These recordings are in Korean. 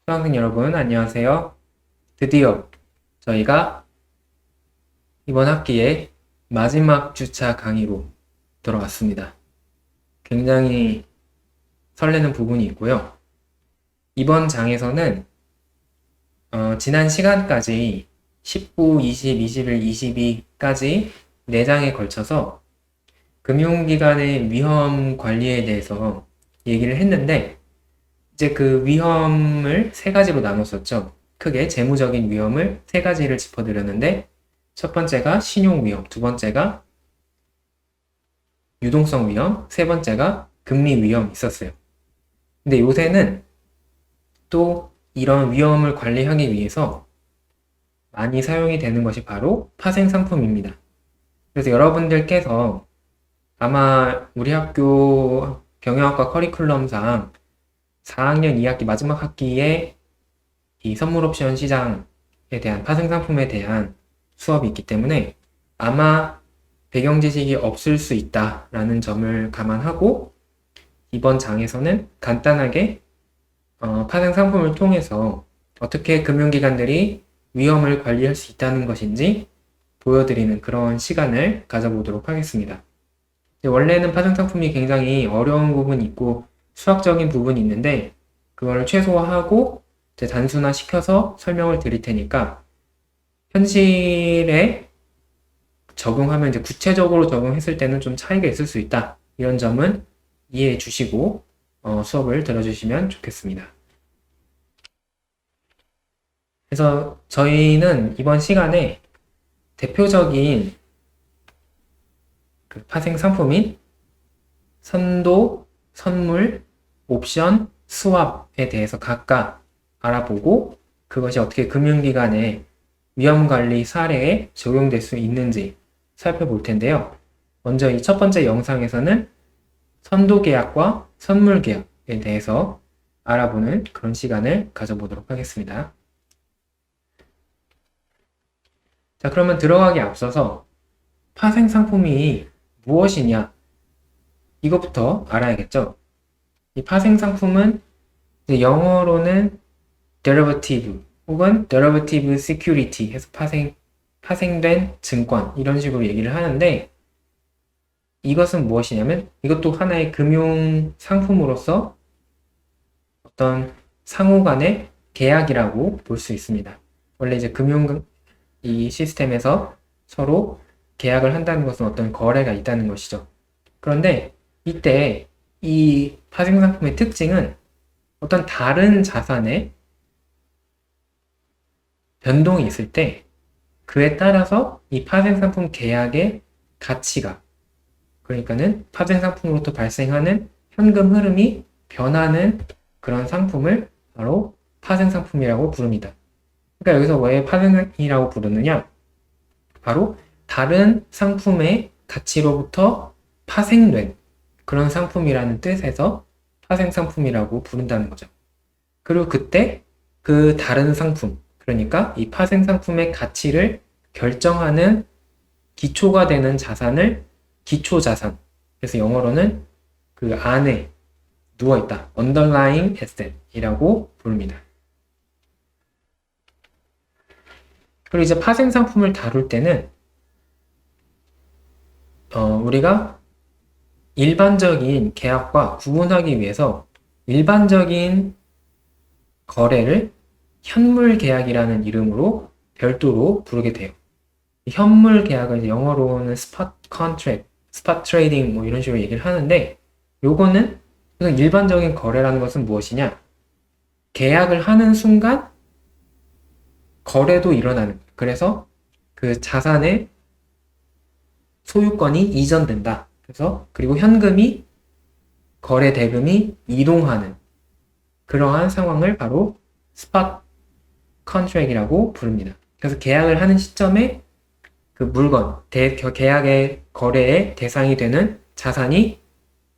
수강생 여러분, 안녕하세요. 드디어 저희가 이번 학기의 마지막 주차 강의로 돌아왔습니다. 굉장히 설레는 부분이 있고요. 이번 장에서는 지난 시간까지 19, 20, 21, 22까지 4장에 걸쳐서 금융기관의 위험 관리에 대해서 얘기를 했는데, 이제 그 위험을 3가지로 나눴었죠. 크게 재무적인 위험을 3가지를 짚어드렸는데, 첫 번째가 신용 위험, 두 번째가 유동성 위험, 세 번째가 금리 위험 있었어요. 근데 요새는 또 이런 위험을 관리하기 위해서 많이 사용이 되는 것이 바로 파생 상품입니다. 그래서 여러분들께서 아마 우리 학교 경영학과 커리큘럼상 4학년 2학기 마지막 학기에 이 선물 옵션 시장에 대한 파생 상품에 대한 수업이 있기 때문에 아마 배경 지식이 없을 수 있다라는 점을 감안하고 이번 장에서는 간단하게 파생 상품을 통해서 어떻게 금융기관들이 위험을 관리할 수 있다는 것인지 보여드리는 그런 시간을 가져보도록 하겠습니다. 원래는 파생 상품이 굉장히 어려운 부분이 있고 수학적인 부분이 있는데 그거를 최소화하고 이제 단순화시켜서 설명을 드릴 테니까 현실에 적용하면 이제 구체적으로 적용했을 때는 좀 차이가 있을 수 있다. 이런 점은 이해해 주시고 수업을 들어주시면 좋겠습니다. 그래서 저희는 이번 시간에 대표적인 그 파생 상품인 선도, 선물, 옵션, 스왑에 대해서 각각 알아보고 그것이 어떻게 금융기관의 위험관리 사례에 적용될 수 있는지 살펴볼 텐데요. 먼저 이 첫 번째 영상에서는 선도계약과 선물계약에 대해서 알아보는 그런 시간을 가져보도록 하겠습니다. 자, 그러면 들어가기 앞서서 파생 상품이 무엇이냐? 이것부터 알아야겠죠? 이 파생 상품은 영어로는 derivative 혹은 derivative security 해서 파생된 증권 이런 식으로 얘기를 하는데 이것은 무엇이냐면 이것도 하나의 금융 상품으로서 어떤 상호 간의 계약이라고 볼 수 있습니다. 원래 이제 금융 이 시스템에서 서로 계약을 한다는 것은 어떤 거래가 있다는 것이죠. 그런데 이때 이 파생 상품의 특징은 어떤 다른 자산의 변동이 있을 때 그에 따라서 이 파생 상품 계약의 가치가 그러니까는 파생 상품으로부터 발생하는 현금 흐름이 변하는 그런 상품을 바로 파생 상품이라고 부릅니다. 그러니까 여기서 왜 파생이라고 부르느냐? 바로 다른 상품의 가치로부터 파생된 그런 상품이라는 뜻에서 파생 상품이라고 부른다는 거죠. 그리고 그때 그 다른 상품, 그러니까 이 파생 상품의 가치를 결정하는 기초가 되는 자산을 기초자산, 그래서 영어로는 그 안에 누워있다, underlying asset이라고 부릅니다. 그리고 이제 파생 상품을 다룰 때는 우리가 일반적인 계약과 구분하기 위해서 일반적인 거래를 현물 계약이라는 이름으로 별도로 부르게 돼요. 현물 계약은 이제 영어로는 spot contract, spot trading 뭐 이런 식으로 얘기를 하는데 요거는 일반적인 거래라는 것은 무엇이냐? 계약을 하는 순간 거래도 일어나는 거예요. 그래서 그 자산의 소유권이 이전된다. 그래서 그리고 현금이 거래 대금이 이동하는 그러한 상황을 바로 스팟 컨트랙이라고 부릅니다. 그래서 계약을 하는 시점에 그 물건, 계약의 거래의 대상이 되는 자산이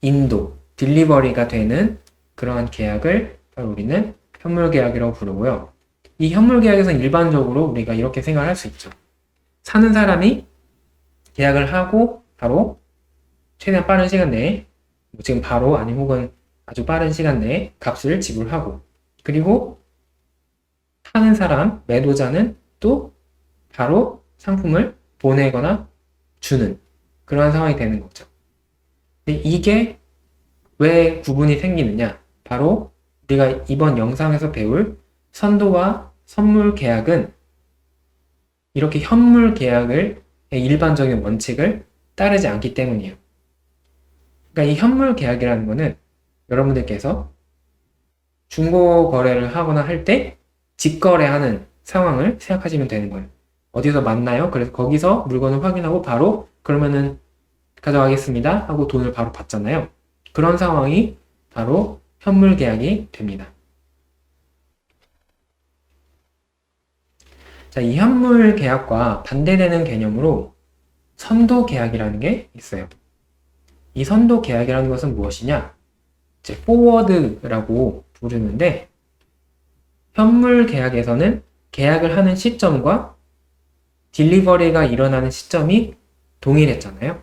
인도, 딜리버리가 되는 그러한 계약을 바로 우리는 현물 계약이라고 부르고요. 이 현물 계약에서는 일반적으로 우리가 이렇게 생각할 수 있죠. 사는 사람이 계약을 하고 바로 최대한 빠른 시간 내에 지금 바로 아니면 혹은 아주 빠른 시간 내에 값을 지불하고 그리고 파는 사람, 매도자는 또 바로 상품을 보내거나 주는 그런 상황이 되는 거죠. 근데 이게 왜 구분이 생기느냐? 바로 우리가 이번 영상에서 배울 선도와 선물 계약은 이렇게 현물 계약을 일반적인 원칙을 따르지 않기 때문이에요. 그러니까 이 현물 계약이라는 거는 여러분들께서 중고 거래를 하거나 할 때 직거래하는 상황을 생각하시면 되는 거예요. 어디서 만나요? 그래서 거기서 물건을 확인하고 바로 그러면은 가져가겠습니다 하고 돈을 바로 받잖아요. 그런 상황이 바로 현물 계약이 됩니다. 자, 이 현물 계약과 반대되는 개념으로 선도 계약이라는 게 있어요. 이 선도 계약이라는 것은 무엇이냐? 이제 포워드라고 부르는데 현물 계약에서는 계약을 하는 시점과 딜리버리가 일어나는 시점이 동일했잖아요.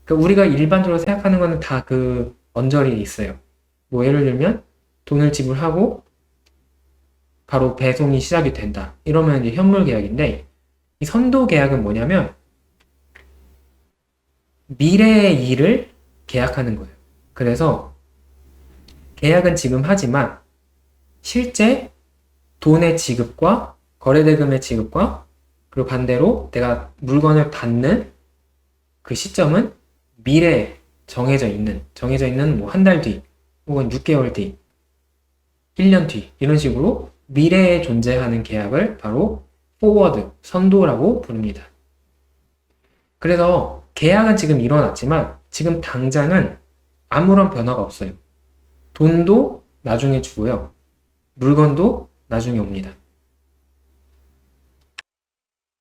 그러니까 우리가 일반적으로 생각하는 거는 다 그 언저리에 있어요. 뭐 예를 들면 돈을 지불하고 바로 배송이 시작이 된다. 이러면 이제 현물 계약인데 이 선도 계약은 뭐냐면 미래의 일을 계약하는 거예요. 그래서 계약은 지금 하지만 실제 돈의 지급과 거래대금의 지급과 그리고 반대로 내가 물건을 받는 그 시점은 미래에 정해져 있는 뭐 한 달 뒤, 혹은 6개월 뒤, 1년 뒤 이런 식으로 미래에 존재하는 계약을 바로 포워드, 선도라고 부릅니다. 그래서 계약은 지금 일어났지만 지금 당장은 아무런 변화가 없어요. 돈도 나중에 주고요. 물건도 나중에 옵니다.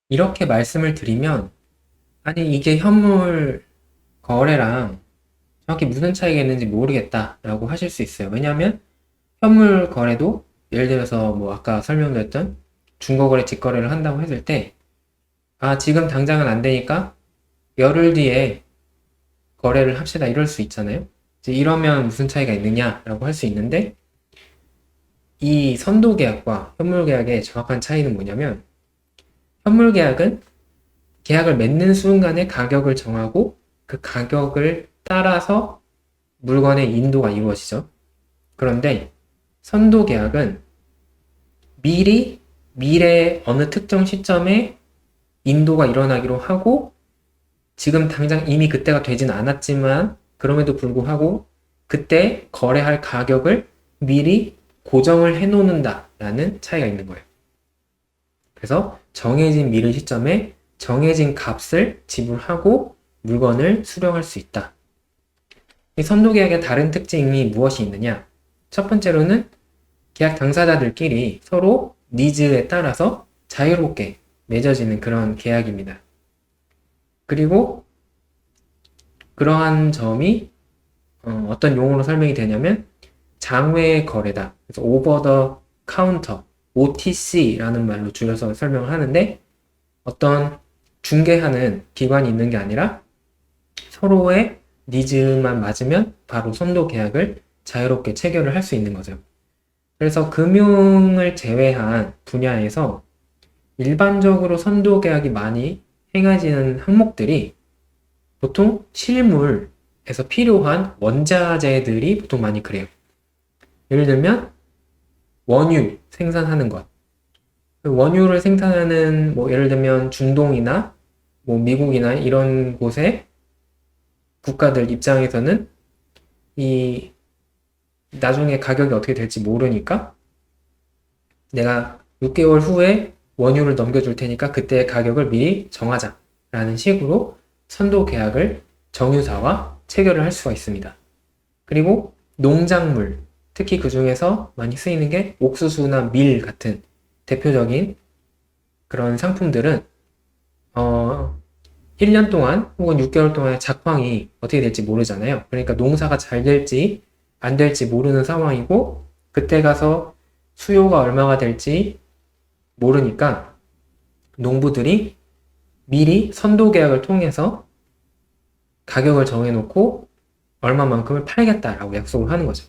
이렇게 말씀을 드리면 아니 이게 현물 거래랑 정확히 무슨 차이가 있는지 모르겠다라고 하실 수 있어요. 왜냐하면 현물 거래도 예를 들어서 뭐 아까 설명드렸던 중고거래, 직거래를 한다고 했을 때 지금 당장은 안 되니까 열흘 뒤에 거래를 합시다 이럴 수 있잖아요. 이제 이러면 무슨 차이가 있느냐라고 할 수 있는데 이 선도 계약과 현물 계약의 정확한 차이는 뭐냐면 현물 계약은 계약을 맺는 순간에 가격을 정하고 그 가격을 따라서 물건의 인도가 이루어지죠. 그런데 선도 계약은 미리 미래의 어느 특정 시점에 인도가 일어나기로 하고 지금 당장 이미 그때가 되진 않았지만 그럼에도 불구하고 그때 거래할 가격을 미리 고정을 해 놓는다라는 차이가 있는 거예요. 그래서 정해진 미래 시점에 정해진 값을 지불하고 물건을 수령할 수 있다. 이 선도계약의 다른 특징이 무엇이 있느냐? 첫 번째로는 계약 당사자들끼리 서로 니즈에 따라서 자유롭게 맺어지는 그런 계약입니다. 그리고 그러한 점이 어떤 용어로 설명이 되냐면 장외 거래다. 그래서 오버 더 카운터, OTC라는 말로 줄여서 설명을 하는데 어떤 중개하는 기관이 있는 게 아니라 서로의 니즈만 맞으면 바로 선도 계약을 자유롭게 체결을 할 수 있는 거죠. 그래서 금융을 제외한 분야에서 일반적으로 선도 계약이 많이 행해지는 항목들이 보통 실물에서 필요한 원자재들이 보통 많이 그래요. 예를 들면 원유 생산하는 것. 원유를 생산하는 뭐 예를 들면 중동이나 뭐 미국이나 이런 곳의 국가들 입장에서는 이 나중에 가격이 어떻게 될지 모르니까 내가 6개월 후에 원유를 넘겨줄 테니까 그때 가격을 미리 정하자라는 식으로 선도 계약을 정유사와 체결을 할 수가 있습니다. 그리고 농작물, 특히 그 중에서 많이 쓰이는 게 옥수수나 밀 같은 대표적인 그런 상품들은 1년 동안 혹은 6개월 동안의 작황이 어떻게 될지 모르잖아요. 그러니까 농사가 잘 될지 안 될지 모르는 상황이고 그때 가서 수요가 얼마가 될지 모르니까 농부들이 미리 선도 계약을 통해서 가격을 정해놓고 얼마만큼을 팔겠다라고 약속을 하는 거죠.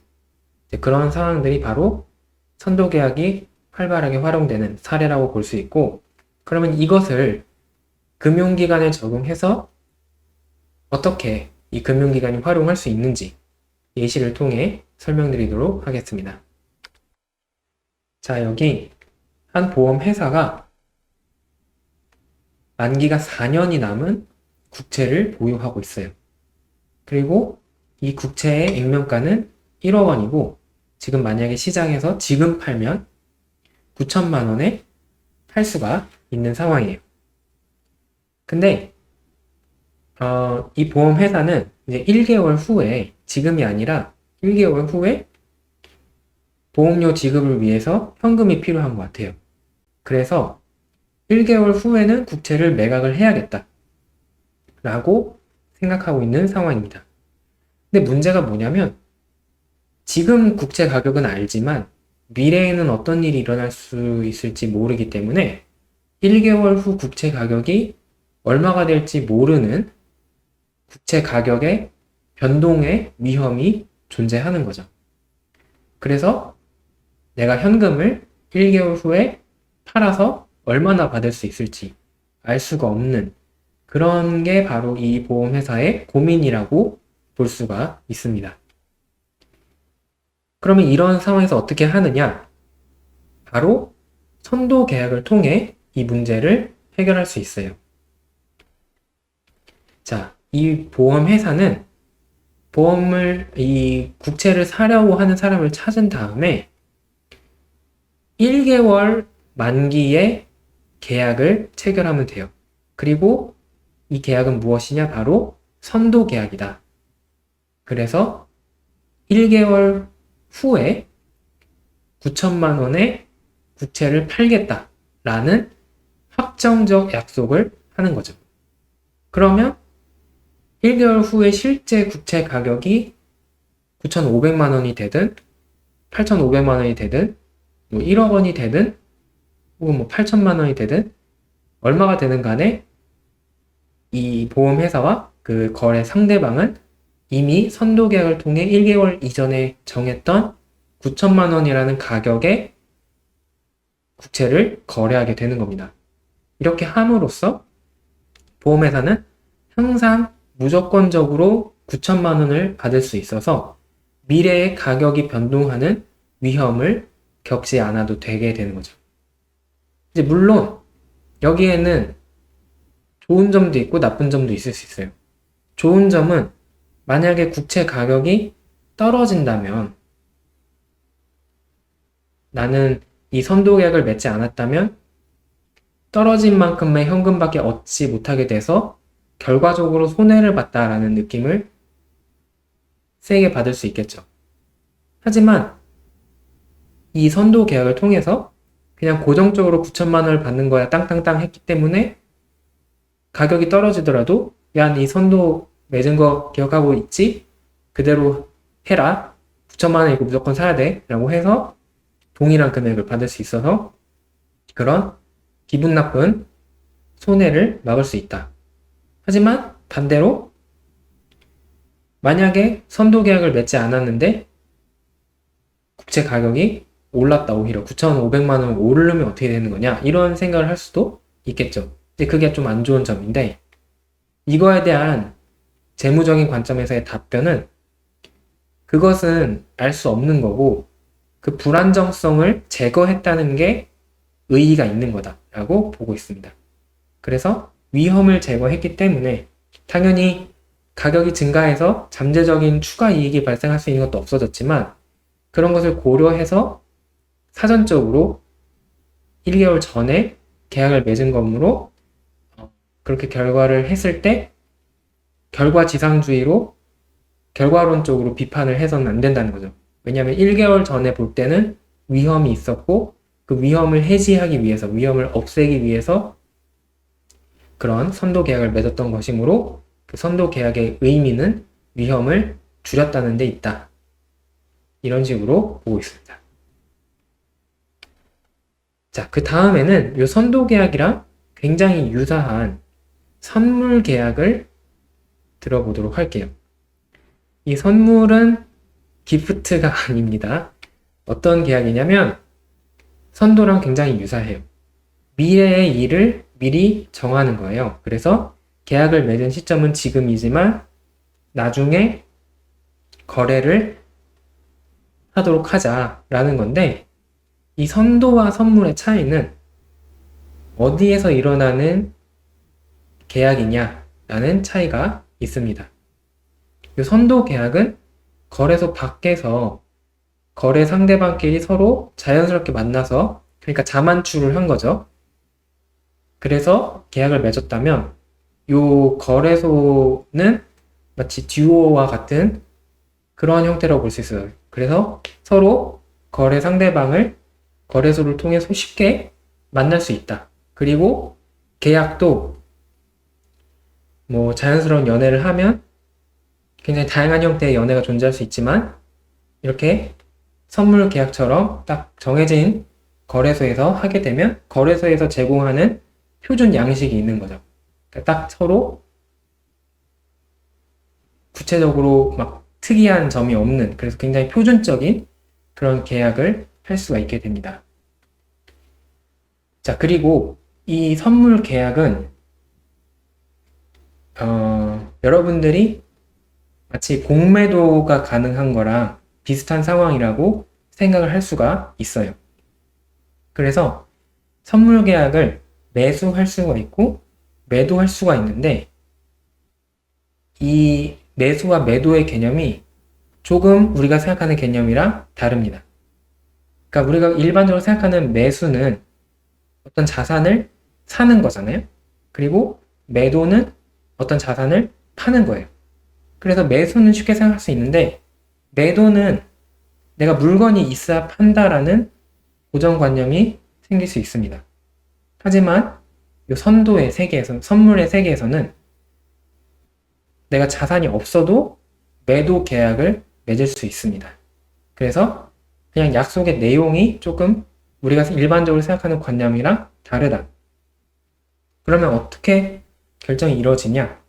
그런 상황들이 바로 선도 계약이 활발하게 활용되는 사례라고 볼 수 있고, 그러면 이것을 금융기관에 적용해서 어떻게 이 금융기관이 활용할 수 있는지 예시를 통해 설명드리도록 하겠습니다. 자, 여기 한 보험회사가 만기가 4년이 남은 국채를 보유하고 있어요. 그리고 이 국채의 액면가는 1억 원이고 지금 만약에 시장에서 지금 팔면 9천만 원에 팔 수가 있는 상황이에요. 근데 이 보험회사는 이제 1개월 후에, 지금이 아니라 1개월 후에 보험료 지급을 위해서 현금이 필요한 것 같아요. 그래서 1개월 후에는 국채를 매각을 해야겠다 라고 생각하고 있는 상황입니다. 근데 문제가 뭐냐면 지금 국채 가격은 알지만 미래에는 어떤 일이 일어날 수 있을지 모르기 때문에 1개월 후 국채 가격이 얼마가 될지 모르는 국채 가격의 변동의 위험이 존재하는 거죠. 그래서 내가 현금을 1개월 후에 팔아서 얼마나 받을 수 있을지 알 수가 없는 그런 게 바로 이 보험회사의 고민이라고 볼 수가 있습니다. 그러면 이런 상황에서 어떻게 하느냐? 바로 선도 계약을 통해 이 문제를 해결할 수 있어요. 자, 이 보험회사는 이 국채를 사려고 하는 사람을 찾은 다음에 1개월 만기에 계약을 체결하면 돼요. 그리고 이 계약은 무엇이냐? 바로 선도 계약이다. 그래서 1개월 후에 9천만 원의 국채를 팔겠다라는 확정적 약속을 하는 거죠. 그러면 1개월 후에 실제 국채 가격이 9,500만 원이 되든 8,500만 원이 되든 1억 원이 되든 혹은 8천만 원이 되든 얼마가 되든 간에 이 보험회사와 그 거래 상대방은 이미 선도 계약을 통해 1개월 이전에 정했던 9천만 원이라는 가격의 국채를 거래하게 되는 겁니다. 이렇게 함으로써 보험회사는 항상 무조건적으로 9천만 원을 받을 수 있어서 미래의 가격이 변동하는 위험을 겪지 않아도 되게 되는 거죠. 이제 물론 여기에는 좋은 점도 있고 나쁜 점도 있을 수 있어요. 좋은 점은 만약에 국채 가격이 떨어진다면, 나는 이 선도 계약을 맺지 않았다면 떨어진 만큼의 현금밖에 얻지 못하게 돼서 결과적으로 손해를 봤다라는 느낌을 세게 받을 수 있겠죠. 하지만 이 선도 계약을 통해서 그냥 고정적으로 9천만 원을 받는 거야 땅땅땅 했기 때문에 가격이 떨어지더라도 야, 네 선도 맺은 거 기억하고 있지? 그대로 해라. 9천만 원 이거 무조건 사야 돼 라고 해서 동일한 금액을 받을 수 있어서 그런 기분 나쁜 손해를 막을 수 있다. 하지만 반대로 만약에 선도 계약을 맺지 않았는데 국채 가격이 올랐다, 오히려 9,500만 원 오르려면 어떻게 되는 거냐, 이런 생각을 할 수도 있겠죠. 근데 그게 좀 안 좋은 점인데, 이거에 대한 재무적인 관점에서의 답변은 그것은 알 수 없는 거고 그 불안정성을 제거했다는 게 의의가 있는 거다라고 보고 있습니다. 그래서 위험을 제거했기 때문에 당연히 가격이 증가해서 잠재적인 추가 이익이 발생할 수 있는 것도 없어졌지만 그런 것을 고려해서 사전적으로 1개월 전에 계약을 맺은 거므로 그렇게 결과를 했을 때 결과지상주의로 결과론적으로 비판을 해서는 안 된다는 거죠. 왜냐하면 1개월 전에 볼 때는 위험이 있었고 그 위험을 해지하기 위해서, 위험을 없애기 위해서 그런 선도 계약을 맺었던 것이므로 그 선도 계약의 의미는 위험을 줄였다는 데 있다. 이런 식으로 보고 있습니다. 자, 그 다음에는 이 선도 계약이랑 굉장히 유사한 선물 계약을 들어보도록 할게요. 이 선물은 기프트가 아닙니다. 어떤 계약이냐면 선도랑 굉장히 유사해요. 미래의 일을 미리 정하는 거예요. 그래서 계약을 맺은 시점은 지금이지만 나중에 거래를 하도록 하자라는 건데, 이 선도와 선물의 차이는 어디에서 일어나는 계약이냐라는 차이가 있습니다. 이 선도 계약은 거래소 밖에서 거래 상대방끼리 서로 자연스럽게 만나서, 그러니까 자만추를 한 거죠. 그래서 계약을 맺었다면 이 거래소는 마치 듀오와 같은 그런 형태라고 볼 수 있어요. 그래서 서로 거래 상대방을 거래소를 통해서 쉽게 만날 수 있다. 그리고 계약도 뭐 자연스러운 연애를 하면 굉장히 다양한 형태의 연애가 존재할 수 있지만, 이렇게 선물 계약처럼 딱 정해진 거래소에서 하게 되면 거래소에서 제공하는 표준 양식이 있는 거죠. 그러니까 딱 서로 구체적으로 막 특이한 점이 없는, 그래서 굉장히 표준적인 그런 계약을 할 수가 있게 됩니다. 자, 그리고 이 선물 계약은 여러분들이 마치 공매도가 가능한 거랑 비슷한 상황이라고 생각을 할 수가 있어요. 그래서 선물 계약을 매수할 수가 있고 매도할 수가 있는데, 이 매수와 매도의 개념이 조금 우리가 생각하는 개념이랑 다릅니다. 그러니까 우리가 일반적으로 생각하는 매수는 어떤 자산을 사는 거잖아요. 그리고 매도는 어떤 자산을 파는 거예요. 그래서 매수는 쉽게 생각할 수 있는데, 매도는 내가 물건이 있어야 판다라는 고정관념이 생길 수 있습니다. 하지만 이 선도의 세계에서, 선물의 세계에서는 내가 자산이 없어도 매도 계약을 맺을 수 있습니다. 그래서 그냥 약속의 내용이 조금 우리가 일반적으로 생각하는 관념이랑 다르다. 그러면 어떻게 결정이 이루어지냐?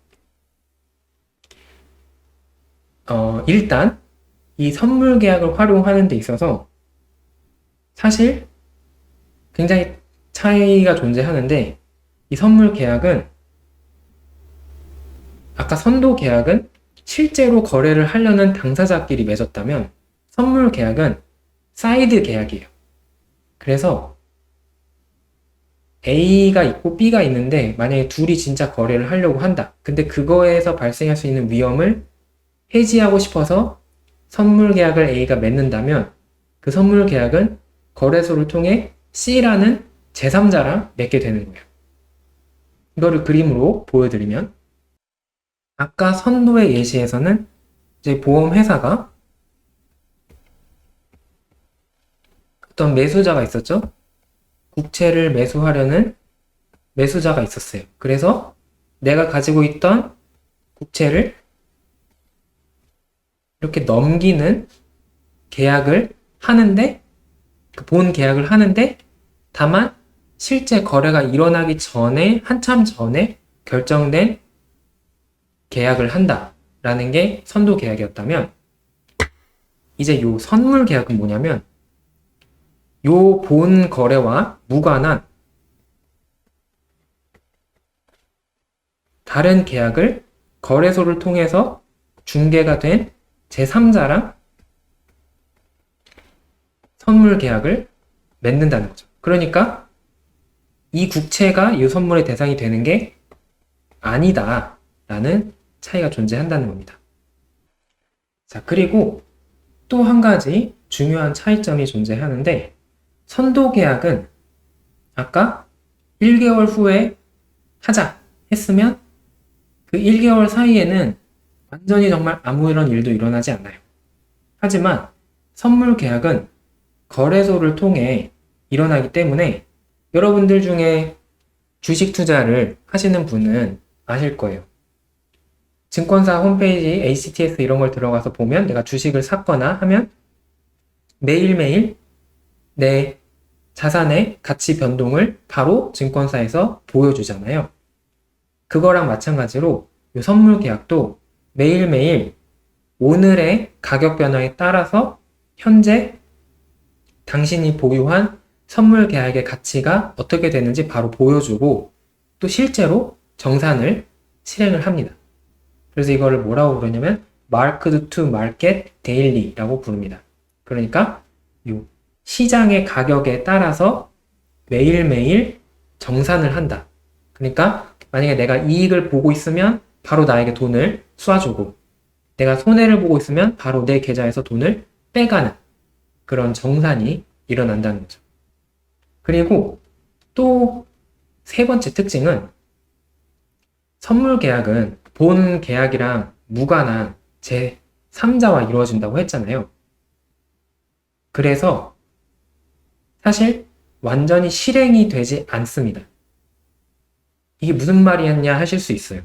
일단 이 선물 계약을 활용하는 데 있어서 사실 굉장히 차이가 존재하는데, 이 선물 계약은, 아까 선도 계약은 실제로 거래를 하려는 당사자끼리 맺었다면, 선물 계약은 사이드 계약이에요. 그래서 A가 있고 B가 있는데 만약에 둘이 진짜 거래를 하려고 한다. 근데 그거에서 발생할 수 있는 위험을 해지하고 싶어서 선물 계약을 A가 맺는다면, 그 선물 계약은 거래소를 통해 C라는 제3자랑 맺게 되는 거예요. 이거를 그림으로 보여드리면, 아까 선도의 예시에서는 이제 보험회사가 어떤 매수자가 있었죠. 국채를 매수하려는 매수자가 있었어요. 그래서 내가 가지고 있던 국채를 이렇게 넘기는 계약을 하는데, 그 본 계약을 하는데, 다만 실제 거래가 일어나기 전에, 한참 전에 결정된 계약을 한다라는 게 선도 계약이었다면, 이제 요 선물 계약은 뭐냐면, 요 본 거래와 무관한 다른 계약을 거래소를 통해서 중개가 된 제3자랑 선물 계약을 맺는다는 거죠. 그러니까 이 국채가 이 선물의 대상이 되는 게 아니다 라는 차이가 존재한다는 겁니다. 자, 그리고 또 한 가지 중요한 차이점이 존재하는데, 선도 계약은 아까 1개월 후에 하자 했으면 그 1개월 사이에는 완전히 정말 아무런 일도 일어나지 않아요. 하지만 선물 계약은 거래소를 통해 일어나기 때문에, 여러분들 중에 주식 투자를 하시는 분은 아실 거예요. 증권사 홈페이지 ACTS 이런 걸 들어가서 보면 내가 주식을 샀거나 하면 매일매일 내 자산의 가치 변동을 바로 증권사에서 보여주잖아요. 그거랑 마찬가지로 이 선물 계약도 매일매일 오늘의 가격 변화에 따라서 현재 당신이 보유한 선물 계약의 가치가 어떻게 되는지 바로 보여주고 또 실제로 정산을 실행을 합니다. 그래서 이거를 뭐라고 부르냐면 marked to market daily라고 부릅니다. 그러니까 이 시장의 가격에 따라서 매일매일 정산을 한다. 그러니까 만약에 내가 이익을 보고 있으면 바로 나에게 돈을 쏴주고 내가 손해를 보고 있으면 바로 내 계좌에서 돈을 빼가는 그런 정산이 일어난다는 거죠. 그리고 또 세 번째 특징은 선물 계약은 본 계약이랑 무관한 제3자와 이루어진다고 했잖아요. 그래서 사실 완전히 실행이 되지 않습니다. 이게 무슨 말이었냐 하실 수 있어요.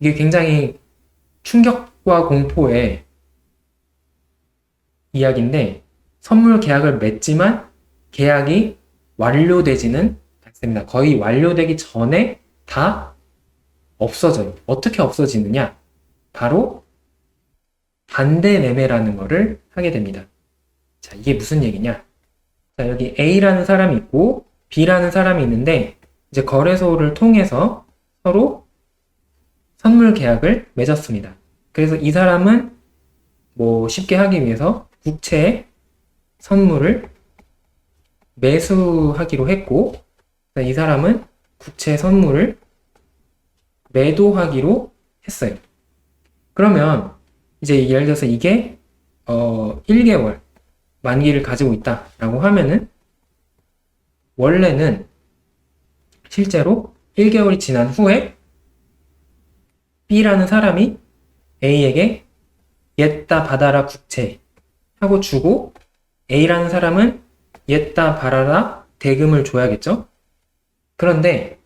이게 굉장히 충격과 공포의 이야기인데 선물 계약을 맺지만 계약이 완료되지는 않습니다. 거의 완료되기 전에 다 없어져요. 어떻게 없어지느냐? 바로 반대 매매라는 거를 하게 됩니다. 자, 이게 무슨 얘기냐? 자, 여기 A라는 사람이 있고 B라는 사람이 있는데 이제 거래소를 통해서 서로 선물 계약을 맺었습니다. 그래서 이 사람은 뭐 쉽게 하기 위해서 국채 선물을 매수하기로 했고 이 사람은 국채 선물을 매도하기로 했어요. 그러면 이제 예를 들어서 이게 1개월 만기를 가지고 있다라고 하면은 원래는 실제로 1개월이 지난 후에 B라는 사람이 A에게 옛다 받아라 국채 하고 주고 A라는 사람은 옛다 받아라 대금을 줘야겠죠? 그런데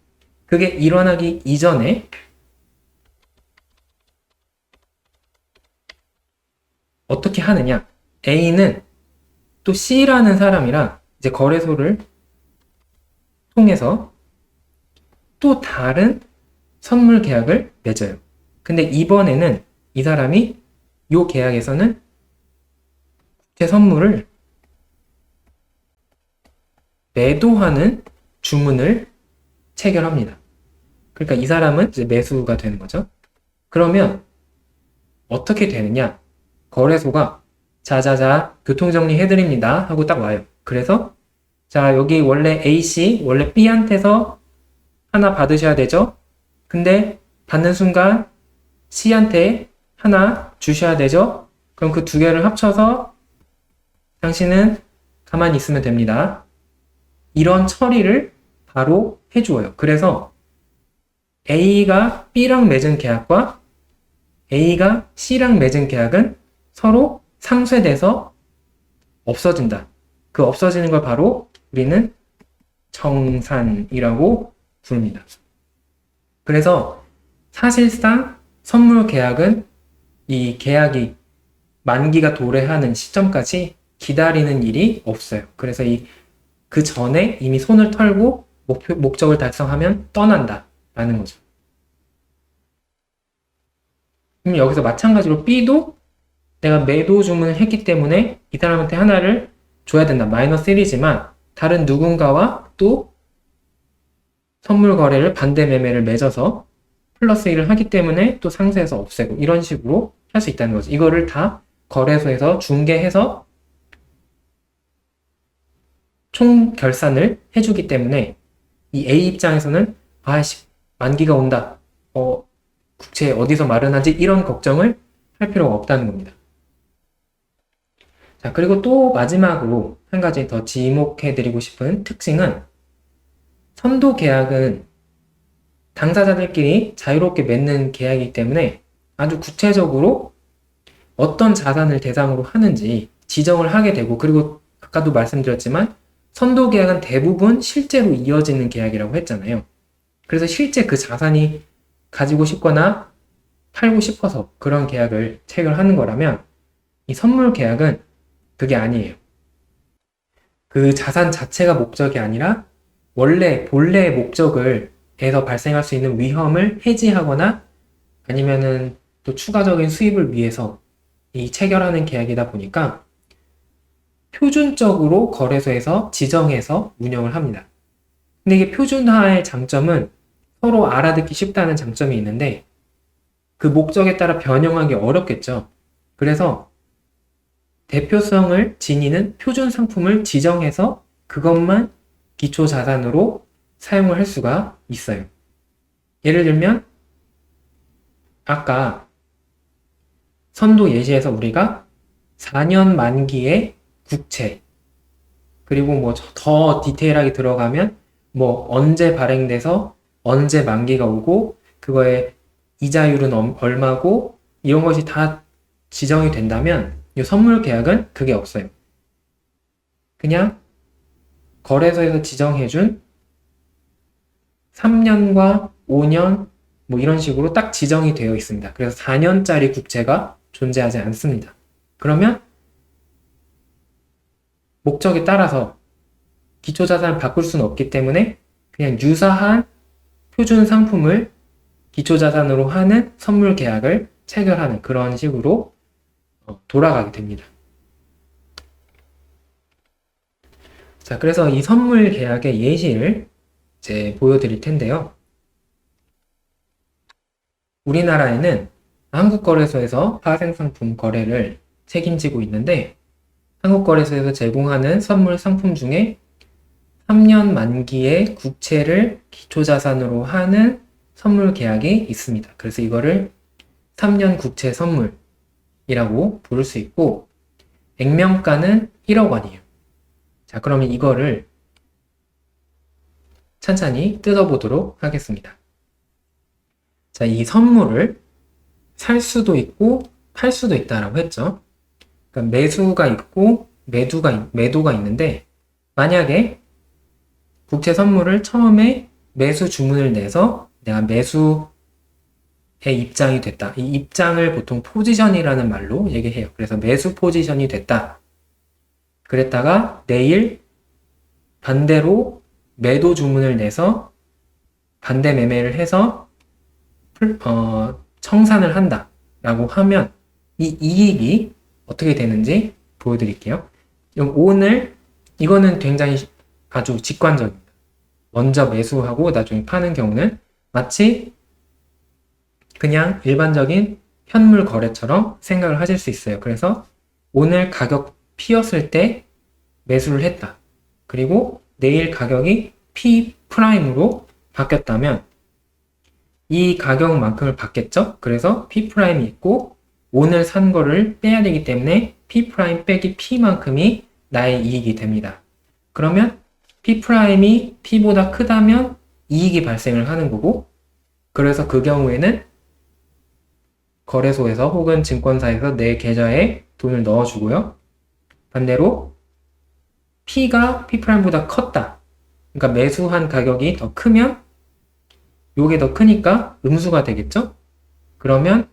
그게 일어나기 이전에 어떻게 하느냐? A는 또 C라는 사람이랑 이제 거래소를 통해서 또 다른 선물 계약을 맺어요. 근데 이번에는 이 사람이 이 계약에서는 국채 선물을 매도하는 주문을 체결합니다. 그러니까 이 사람은 이제 매수가 되는 거죠. 그러면 어떻게 되느냐? 거래소가 자자자 교통정리 해드립니다 하고 딱 와요. 그래서 자 여기 원래 A씨 원래 B한테서 하나 받으셔야 되죠? 근데 받는 순간 C한테 하나 주셔야 되죠? 그럼 그 두 개를 합쳐서 당신은 가만히 있으면 됩니다. 이런 처리를 바로 해주어요. 그래서 A가 B랑 맺은 계약과 A가 C랑 맺은 계약은 서로 상쇄돼서 없어진다. 그 없어지는 걸 바로 우리는 정산이라고 부릅니다. 그래서 사실상 선물 계약은 이 계약이 만기가 도래하는 시점까지 기다리는 일이 없어요. 그래서 그 전에 이미 손을 털고 목적을 달성하면 떠난다 라는 거죠. 그럼 여기서 마찬가지로 B도 내가 매도 주문을 했기 때문에 이 사람한테 하나를 줘야 된다. 마이너스 1이지만 다른 누군가와 또 선물 거래를 반대 매매를 맺어서 플러스 1을 하기 때문에 또 상세해서 없애고 이런 식으로 할 수 있다는 거죠. 이거를 다 거래소에서 중개해서 총 결산을 해주기 때문에 이 A 입장에서는 아이씨 만기가 온다. 국채 어디서 마련하지? 이런 걱정을 할 필요가 없다는 겁니다. 자, 그리고 또 마지막으로 한 가지 더 지목해드리고 싶은 특징은 선도 계약은 당사자들끼리 자유롭게 맺는 계약이기 때문에 아주 구체적으로 어떤 자산을 대상으로 하는지 지정을 하게 되고 그리고 아까도 말씀드렸지만 선도 계약은 대부분 실제로 이어지는 계약이라고 했잖아요. 그래서 실제 그 자산이 가지고 싶거나 팔고 싶어서 그런 계약을 체결하는 거라면 이 선물 계약은 그게 아니에요. 그 자산 자체가 목적이 아니라 원래 본래의 목적을 에서 발생할 수 있는 위험을 해지하거나 아니면은 또 추가적인 수입을 위해서 이 체결하는 계약이다 보니까 표준적으로 거래소에서 지정해서 운영을 합니다. 근데 이게 표준화의 장점은 서로 알아듣기 쉽다는 장점이 있는데 그 목적에 따라 변형하기 어렵겠죠. 그래서 대표성을 지니는 표준 상품을 지정해서 그것만 기초 자산으로 사용을 할 수가 있어요. 예를 들면 아까 선도 예시에서 우리가 4년 만기의 국채, 그리고 뭐 더 디테일하게 들어가면 뭐 언제 발행돼서 언제 만기가 오고 그거의 이자율은 얼마고 이런 것이 다 지정이 된다면 이 선물 계약은 그게 없어요. 그냥 거래소에서 지정해준 3년과 5년 뭐 이런 식으로 딱 지정이 되어 있습니다. 그래서 4년짜리 국채가 존재하지 않습니다. 그러면 목적에 따라서 기초자산을 바꿀 수는 없기 때문에 그냥 유사한 표준 상품을 기초자산으로 하는 선물 계약을 체결하는 그런 식으로 돌아가게 됩니다. 자, 그래서 이 선물 계약의 예시를 이제 보여드릴 텐데요. 우리나라에는 한국거래소에서 파생상품 거래를 책임지고 있는데 한국거래소에서 제공하는 선물 상품 중에 3년 만기의 국채를 기초자산으로 하는 선물 계약이 있습니다. 그래서 이거를 3년 국채 선물이라고 부를 수 있고 액면가는 1억 원이에요. 자, 그러면 이거를 천천히 뜯어보도록 하겠습니다. 자, 이 선물을 살 수도 있고 팔 수도 있다라고 했죠. 그러니까 매수가 있고 매도가 있는데 만약에 국채 선물을 처음에 매수 주문을 내서 내가 매수의 입장이 됐다. 이 입장을 보통 포지션이라는 말로 얘기해요. 그래서 매수 포지션이 됐다. 그랬다가 내일 반대로 매도 주문을 내서 반대 매매를 해서 청산을 한다 라고 하면 이 이익이 어떻게 되는지 보여드릴게요. 오늘 이거는 굉장히 아주 직관적입니다. 먼저 매수하고 나중에 파는 경우는 마치 그냥 일반적인 현물 거래처럼 생각을 하실 수 있어요. 그래서 오늘 가격 P였을 때 매수를 했다. 그리고 내일 가격이 P 프라임으로 바뀌었다면 이 가격만큼을 받겠죠? 그래서 P 프라임이 있고 오늘 산 거를 빼야 되기 때문에 P 프라임 빼기 P만큼이 나의 이익이 됩니다. 그러면 P 프라임이 P보다 크다면 이익이 발생을 하는 거고 그래서 그 경우에는 거래소에서 혹은 증권사에서 내 계좌에 돈을 넣어주고요. 반대로 P가 P 프라임보다 컸다. 그러니까 매수한 가격이 더 크면 요게 더 크니까 음수가 되겠죠? 그러면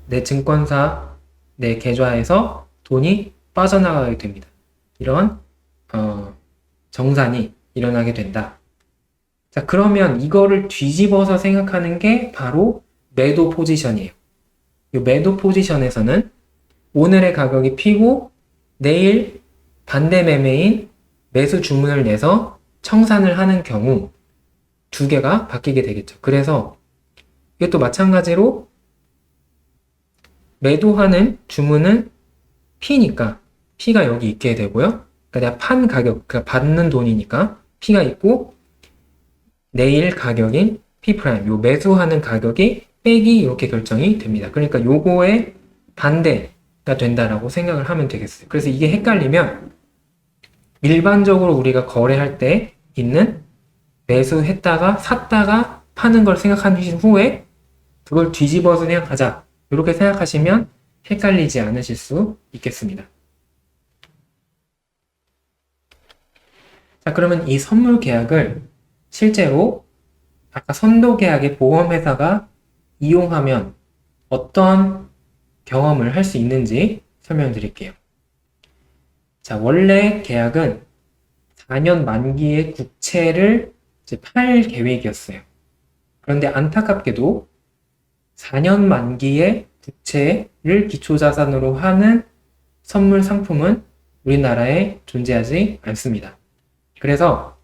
내 증권사, 내 계좌에서 돈이 빠져나가게 됩니다. 이런 정산이 일어나게 된다. 자, 그러면 이거를 뒤집어서 생각하는 게 바로 매도 포지션이에요. 이 매도 포지션에서는 오늘의 가격이 P고 내일 반대 매매인 매수 주문을 내서 청산을 하는 경우 두 개가 바뀌게 되겠죠. 그래서 이것도 마찬가지로 매도하는 주문은 P니까 P가 여기 있게 되고요. 그러니까 내가 판 가격, 그러니까 받는 돈이니까 P가 있고 내일 가격인 P 프라임, 요 매수하는 가격이 빼기 이렇게 결정이 됩니다. 그러니까 요거의 반대가 된다라고 생각을 하면 되겠어요. 그래서 이게 헷갈리면 일반적으로 우리가 거래할 때 있는 매수했다가 샀다가 파는 걸 생각하신 후에 그걸 뒤집어서 생각하자. 이렇게 생각하시면 헷갈리지 않으실 수 있겠습니다. 자, 그러면 이 선물 계약을 실제로 아까 선도 계약의 보험회사가 이용하면 어떤 경험을 할 수 있는지 설명드릴게요. 자, 원래 계약은 4년 만기의 국채를 이제 팔 계획이었어요. 그런데 안타깝게도 4년 만기의 국채를 기초자산으로 하는 선물 상품은 우리나라에 존재하지 않습니다. 그래서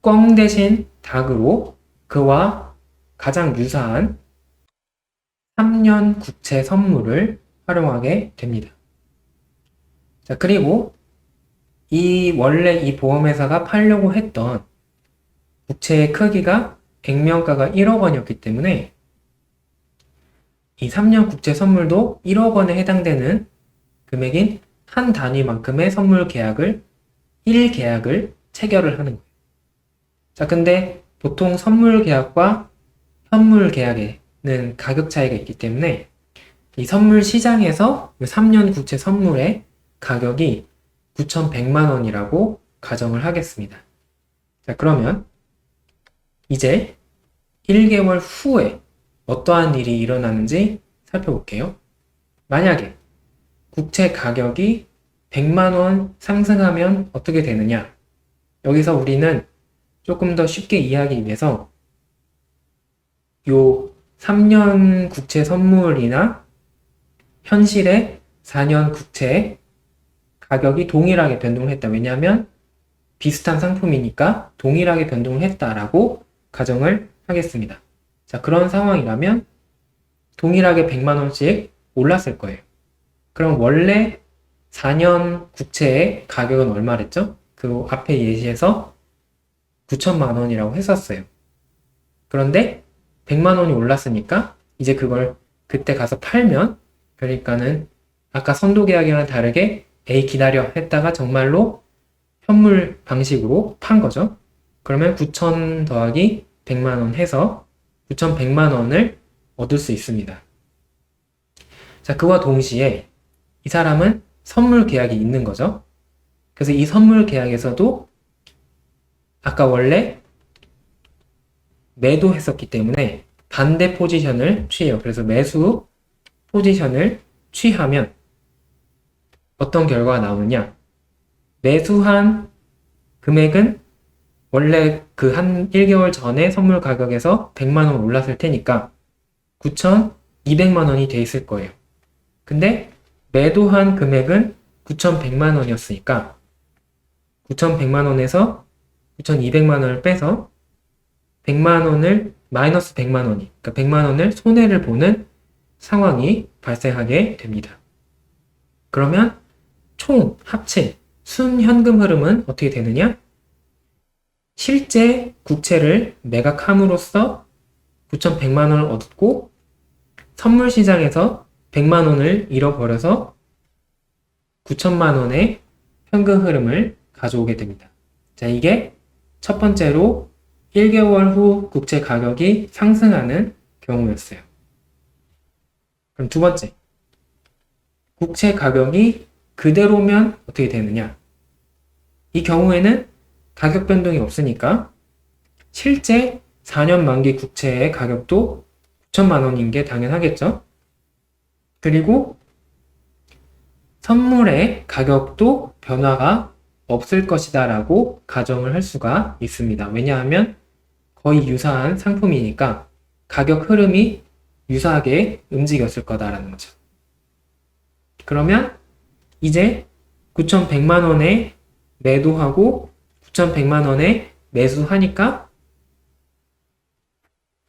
꿩 대신 닭으로 그와 가장 유사한 3년 국채 선물을 활용하게 됩니다. 자, 그리고 원래 이 보험회사가 팔려고 했던 국채의 크기가 액면가가 1억 원이었기 때문에 이 3년 국채 선물도 1억 원에 해당되는 금액인 한 단위만큼의 선물 계약을 1계약을 체결을 하는 거예요. 자, 근데 보통 선물 계약과 현물 계약에는 가격 차이가 있기 때문에 이 선물 시장에서 3년 국채 선물의 가격이 9,100만 원이라고 가정을 하겠습니다. 자, 그러면 이제 1개월 후에 어떠한 일이 일어나는지 살펴볼게요. 만약에 국채 가격이 100만 원 상승하면 어떻게 되느냐? 여기서 우리는 조금 더 쉽게 이해하기 위해서 요 3년 국채 선물이나 현실의 4년 국채 가격이 동일하게 변동을 했다. 왜냐하면 비슷한 상품이니까 동일하게 변동을 했다라고 가정을 하겠습니다. 자, 그런 상황이라면 동일하게 100만 원씩 올랐을 거예요. 그럼 원래 4년 국채의 가격은 얼마랬죠? 그 앞에 예시에서 9천만 원이라고 했었어요. 그런데 100만 원이 올랐으니까 이제 그걸 그때 가서 팔면, 그러니까는 아까 선도계약이랑 다르게 에이 기다려 했다가 정말로 현물 방식으로 판 거죠. 그러면 9천 더하기 100만 원 해서 9,100만 원을 얻을 수 있습니다. 자, 그와 동시에 이 사람은 선물 계약이 있는 거죠. 그래서 이 선물 계약에서도 아까 원래 매도했었기 때문에 반대 포지션을 취해요. 그래서 매수 포지션을 취하면 어떤 결과가 나오느냐? 매수한 금액은 원래 그 한 1개월 전에 선물 가격에서 100만 원 올랐을 테니까 9,200만 원이 돼 있을 거예요. 근데 매도한 금액은 9,100만 원이었으니까 9,100만 원에서 9,200만 원을 빼서 100만 원을 마이너스 100만 원이, 그러니까 100만 원을 손해를 보는 상황이 발생하게 됩니다. 그러면 총 합친 순현금 흐름은 어떻게 되느냐? 실제 국채를 매각함으로써 9,100만 원을 얻고 선물 시장에서 100만 원을 잃어버려서 9천만 원의 현금 흐름을 가져오게 됩니다. 자, 이게 첫 번째로 1개월 후 국채 가격이 상승하는 경우였어요. 그럼 두 번째, 국채 가격이 그대로면 어떻게 되느냐? 이 경우에는 가격 변동이 없으니까 실제 4년 만기 국채의 가격도 9천만 원인 게 당연하겠죠? 그리고 선물의 가격도 변화가 없을 것이다 라고 가정을 할 수가 있습니다. 왜냐하면 거의 유사한 상품이니까 가격 흐름이 유사하게 움직였을 거다라는 거죠. 그러면 이제 9,100만 원에 매도하고 9,100만 원에 매수하니까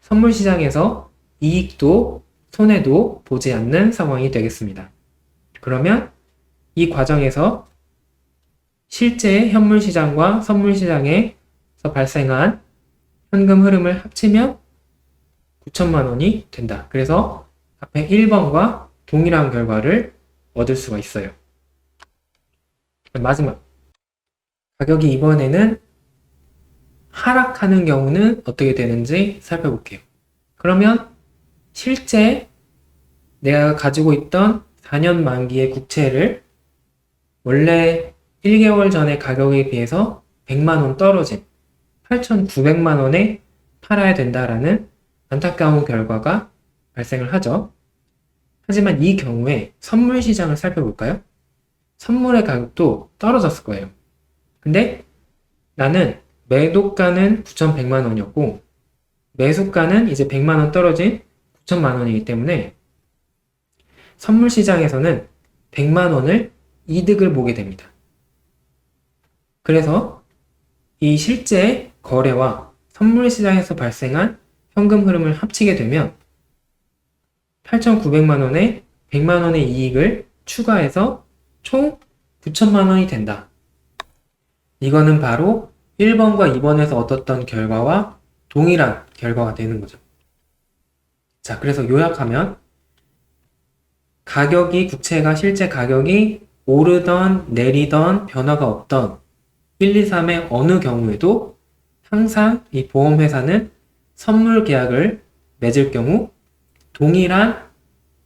선물 시장에서 이익도 손해도 보지 않는 상황이 되겠습니다. 그러면 이 과정에서 실제 현물 시장과 선물 시장에서 발생한 현금 흐름을 합치면 9천만 원이 된다. 그래서 앞에 1번과 동일한 결과를 얻을 수가 있어요. 마지막, 가격이 이번에는 하락하는 경우는 어떻게 되는지 살펴볼게요. 그러면 실제 내가 가지고 있던 4년 만기의 국채를 원래 1개월 전의 가격에 비해서 100만 원 떨어진 8,900만 원에 팔아야 된다라는 안타까운 결과가 발생을 하죠. 하지만 이 경우에 선물 시장을 살펴볼까요? 선물의 가격도 떨어졌을 거예요. 근데 나는 매도가는 9,100만 원이었고 매수가는 이제 100만 원 떨어진 9천만 원이기 때문에 선물 시장에서는 100만 원을 이득을 보게 됩니다. 그래서 이 실제 거래와 선물 시장에서 발생한 현금 흐름을 합치게 되면 8,900만 원에 100만 원의 이익을 추가해서 총 9천만 원이 된다. 이거는 바로 1번과 2번에서 얻었던 결과와 동일한 결과가 되는 거죠. 자, 그래서 요약하면 국채가 실제 가격이 오르던 내리던 변화가 없던 1, 2, 3의 어느 경우에도 항상 이 보험회사는 선물 계약을 맺을 경우 동일한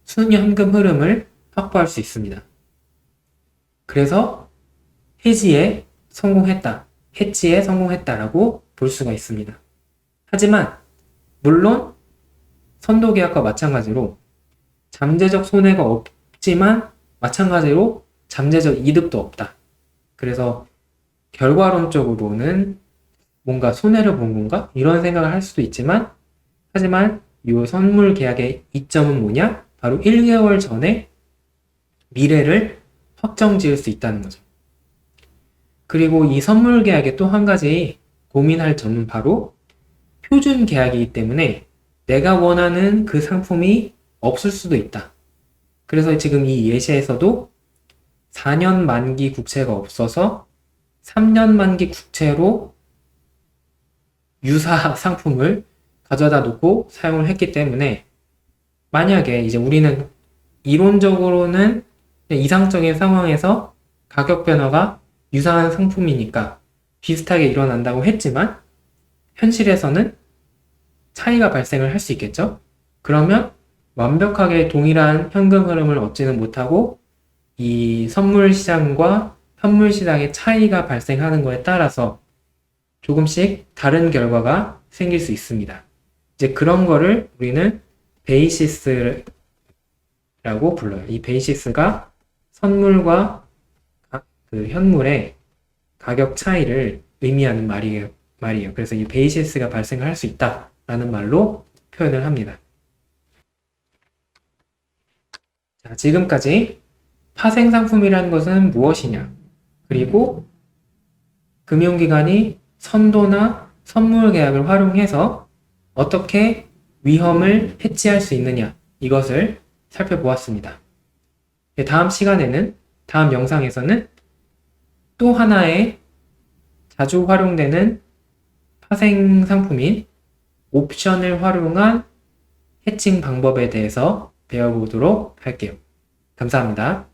순현금 흐름을 확보할 수 있습니다. 그래서 해지에 성공했다라고 볼 수가 있습니다. 하지만 물론 선도계약과 마찬가지로 잠재적 손해가 없지만 마찬가지로 잠재적 이득도 없다. 그래서 결과론적으로는 뭔가 손해를 본 건가? 이런 생각을 할 수도 있지만 하지만 이 선물 계약의 이점은 뭐냐? 바로 1개월 전에 미래를 확정 지을 수 있다는 거죠. 그리고 이 선물 계약의 또 한 가지 고민할 점은 바로 표준 계약이기 때문에 내가 원하는 그 상품이 없을 수도 있다. 그래서 지금 이 예시에서도 4년 만기 국채가 없어서 3년 만기 국채로 유사 상품을 가져다 놓고 사용을 했기 때문에 만약에 이제 우리는 이론적으로는 이상적인 상황에서 가격 변화가 유사한 상품이니까 비슷하게 일어난다고 했지만 현실에서는 차이가 발생을 할 수 있겠죠? 그러면 완벽하게 동일한 현금 흐름을 얻지는 못하고 이 선물 시장과 현물 시장의 차이가 발생하는 거에 따라서 조금씩 다른 결과가 생길 수 있습니다. 이제 그런 거를 우리는 베이시스라고 불러요. 이 베이시스가 선물과 그 현물의 가격 차이를 의미하는 말이에요. 그래서 이 베이시스가 발생할 수 있다라는 말로 표현을 합니다. 자, 지금까지 파생상품이라는 것은 무엇이냐? 그리고 금융기관이 선도나 선물 계약을 활용해서 어떻게 위험을 해치할 수 있느냐? 이것을 살펴보았습니다. 다음 영상에서는 또 하나의 자주 활용되는 파생 상품인 옵션을 활용한 해칭 방법에 대해서 배워보도록 할게요. 감사합니다.